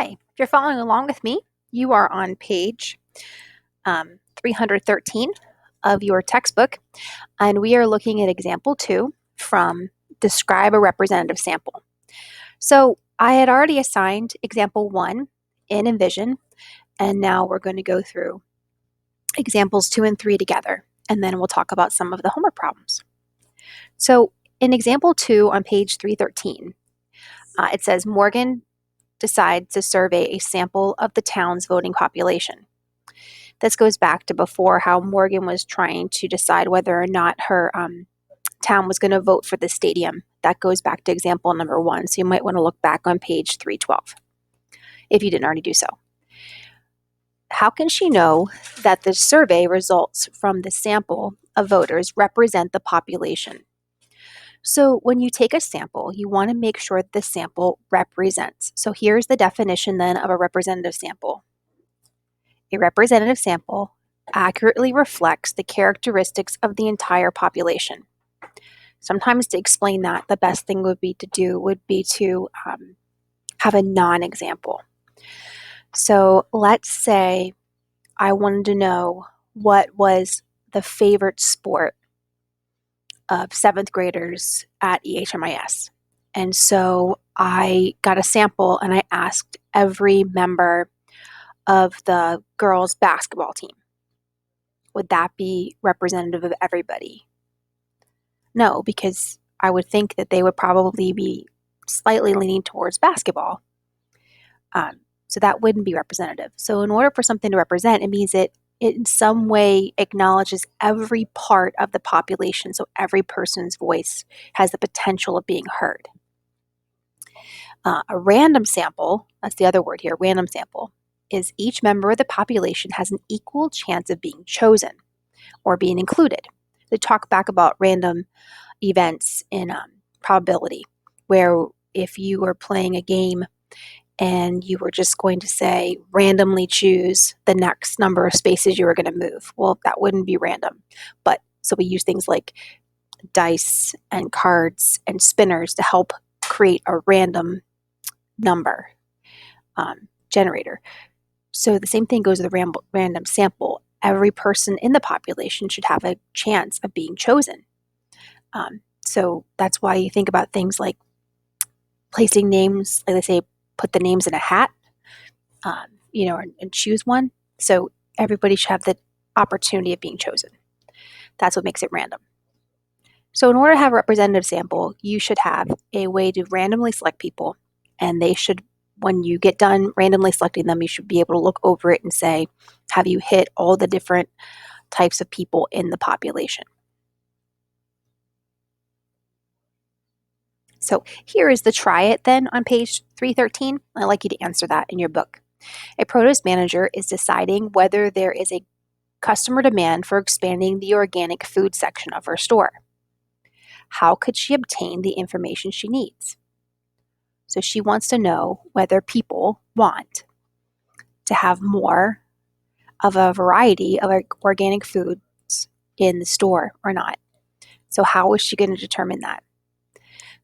Hi, if you're following along with me, you are on page 313 of your textbook, and we are looking at example 2 from Describe a Representative Sample. So I had already assigned example 1 in Envision, and now we're going to go through examples 2 and 3 together, and then we'll talk about some of the homework problems. So in example 2 on page 313, it says Morgan decides to survey a sample of the town's voting population. This goes back to before how Morgan was trying to decide whether or not her town was going to vote for the stadium. That goes back to example number 1, so you might want to look back on page 312 if you didn't already do so. How can she know that the survey results from the sample of voters represent the population? So when you take a sample, you want to make sure that the sample represents. So here's the definition then of a representative sample. A representative sample accurately reflects the characteristics of the entire population. Sometimes to explain that, the best thing would be to have a non-example. So let's say I wanted to know what was the favorite sport of 7th graders at EHMIS. And so I got a sample and I asked every member of the girls' basketball team. Would that be representative of everybody? No, because I would think that they would probably be slightly leaning towards basketball. So that wouldn't be representative. So in order for something to represent, it means it in some way acknowledges every part of the population, so every person's voice has the potential of being heard. A random sample, that's the other word here, random sample, is each member of the population has an equal chance of being chosen or being included. They talk back about random events in probability, where if you were playing a game and you were just going to say randomly choose the next number of spaces you were going to move. Well, that wouldn't be random. But so we use things like dice and cards and spinners to help create a random number generator. So the same thing goes with a random sample. Every person in the population should have a chance of being chosen. So that's why you think about things like placing names, like they say, put the names in a hat, and choose one. So everybody should have the opportunity of being chosen. That's what makes it random. So in order to have a representative sample, you should have a way to randomly select people, and they should, when you get done randomly selecting them, you should be able to look over it and say, have you hit all the different types of people in the population? So here is the try it then on page 313. I'd like you to answer that in your book. A produce manager is deciding whether there is a customer demand for expanding the organic food section of her store. How could she obtain the information she needs? So she wants to know whether people want to have more of a variety of organic foods in the store or not. So how is she going to determine that?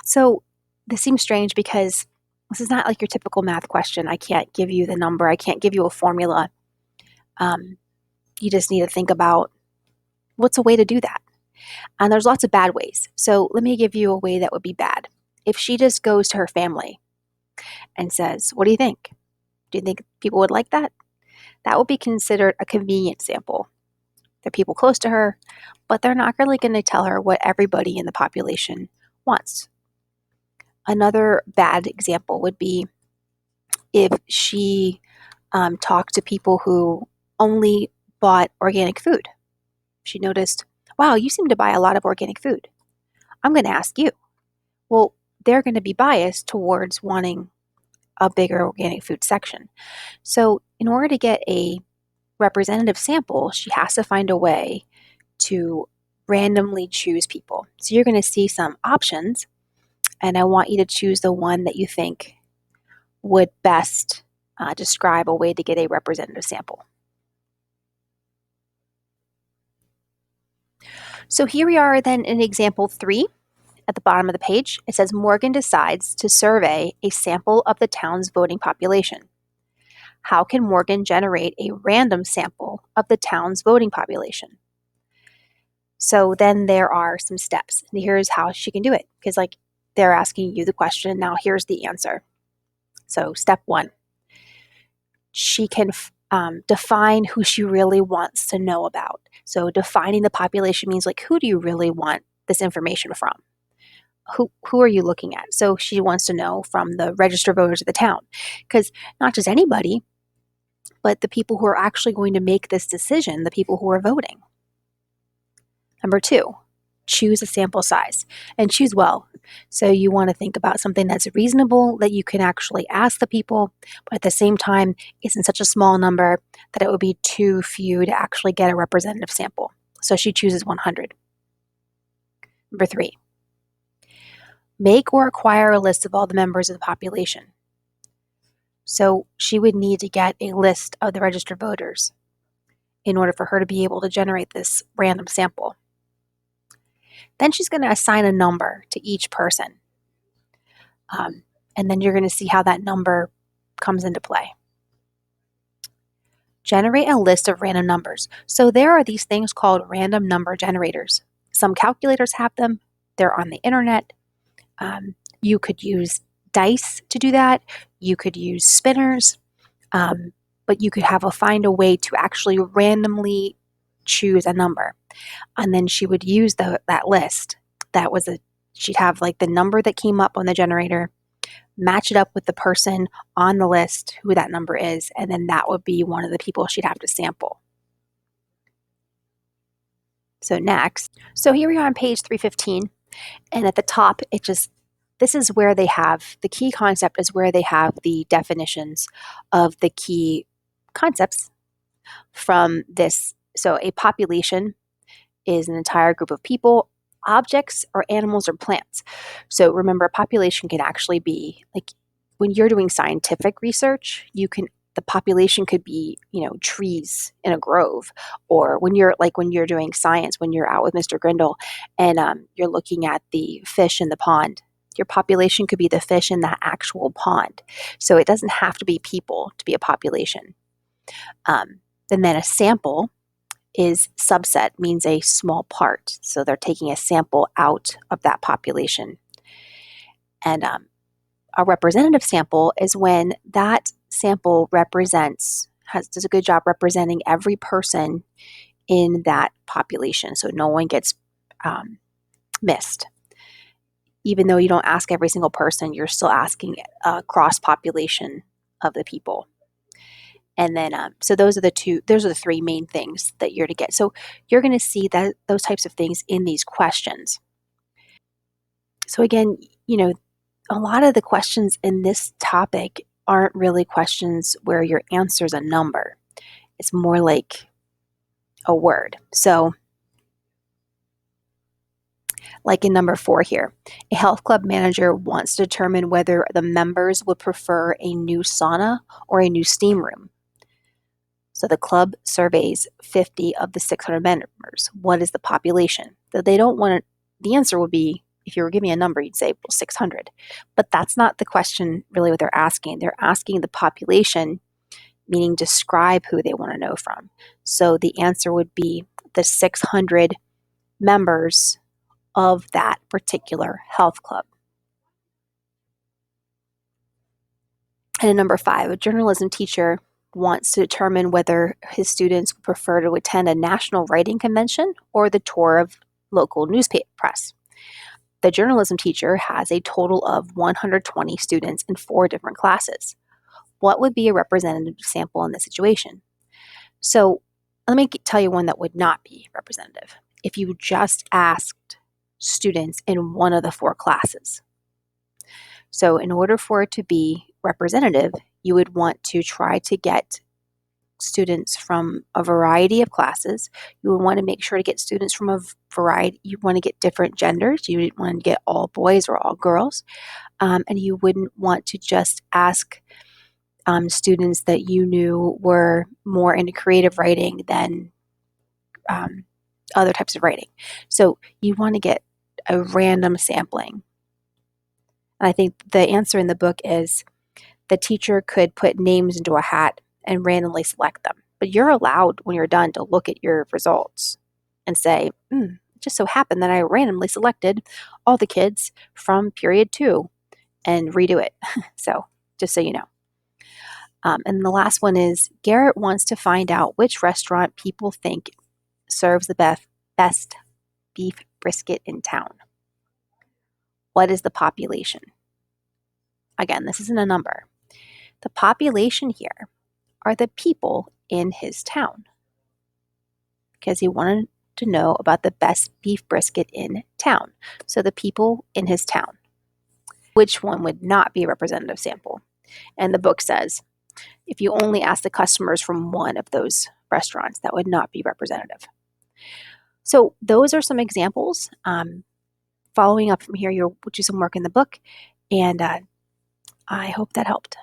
So this seems strange because this is not like your typical math question. I can't give you the number. I can't give you a formula. You just need to think about what's a way to do that. And there's lots of bad ways. So let me give you a way that would be bad. If she just goes to her family and says, what do you think? Do you think people would like that? That would be considered a convenient sample. They're people close to her, but they're not really going to tell her what everybody in the population wants. Another bad example would be if she talked to people who only bought organic food. She noticed, wow, you seem to buy a lot of organic food. I'm going to ask you. Well, they're going to be biased towards wanting a bigger organic food section. So in order to get a representative sample, she has to find a way to randomly choose people. So you're going to see some options, and I want you to choose the one that you think would best describe a way to get a representative sample. So here we are then in example 3 at the bottom of the page. It says Morgan decides to survey a sample of the town's voting population. How can Morgan generate a random sample of the town's voting population? So then there are some steps. And here's how she can do it. Because they're asking you the question, now here's the answer. So step 1, she can define who she really wants to know about. So defining the population means who do you really want this information from? Who are you looking at? So she wants to know from the registered voters of the town, because not just anybody, but the people who are actually going to make this decision, the people who are voting. Number 2, choose a sample size and choose well. So you want to think about something that's reasonable, that you can actually ask the people, but at the same time isn't such a small number that it would be too few to actually get a representative sample. So she chooses 100. Number 3, make or acquire a list of all the members of the population. So she would need to get a list of the registered voters in order for her to be able to generate this random sample. Then she's going to assign a number to each person. And then you're going to see how that number comes into play. Generate a list of random numbers. So there are these things called random number generators. Some calculators have them. They're on the internet. You could use dice to do that. You could use spinners. But you could find a way to actually randomly choose a number. And then she would use that list. She'd have the number that came up on the generator, match it up with the person on the list, who that number is, and then that would be one of the people she'd have to sample. So next, here we are on page 315, and at the top, this is where they have, the key concept is where they have the definitions of the key concepts from this. So a population is an entire group of people, objects, or animals or plants. So remember, a population can actually be when you're doing scientific research, the population could be, trees in a grove, or when you're doing science, when you're out with Mr. Grindle and you're looking at the fish in the pond, your population could be the fish in that actual pond. So it doesn't have to be people to be a population. And then a sample is subset, means a small part. So they're taking a sample out of that population. And a representative sample is when that sample does a good job representing every person in that population. So no one gets missed. Even though you don't ask every single person, you're still asking a cross population of the people. And then, so those are the 3 main things that you're to get. So you're going to see those types of things in these questions. So again, a lot of the questions in this topic aren't really questions where your answer is a number. It's more like a word. So like in number 4 here, a health club manager wants to determine whether the members would prefer a new sauna or a new steam room. So the club surveys 50 of the 600 members. What is the population? So they don't want the answer would be, if you were giving a number, you'd say, well, 600. But that's not the question really what they're asking. They're asking the population, meaning describe who they want to know from. So the answer would be the 600 members of that particular health club. And in number 5, a journalism teacher wants to determine whether his students would prefer to attend a national writing convention or the tour of local newspaper press. The journalism teacher has a total of 120 students in 4 different classes. What would be a representative sample in this situation? So let me tell you one that would not be representative. If you just asked students in one of the 4 classes. So in order for it to be representative, you would want to try to get students from a variety of classes. You would want to make sure to get students from a variety. You want to get different genders. You would want to get all boys or all girls. And you wouldn't want to just ask students that you knew were more into creative writing than other types of writing. So you want to get a random sampling. And I think the answer in the book is the teacher could put names into a hat and randomly select them. But you're allowed, when you're done, to look at your results and say, it just so happened that I randomly selected all the kids from period 2 and redo it. So just so you know. And the last one is Garrett wants to find out which restaurant people think serves the best beef brisket in town. What is the population? Again, this isn't a number. The population here are the people in his town, because he wanted to know about the best beef brisket in town. So the people in his town. Which one would not be a representative sample? And the book says, if you only ask the customers from one of those restaurants, that would not be representative. So those are some examples. Following up from here, you'll do some work in the book, and I hope that helped.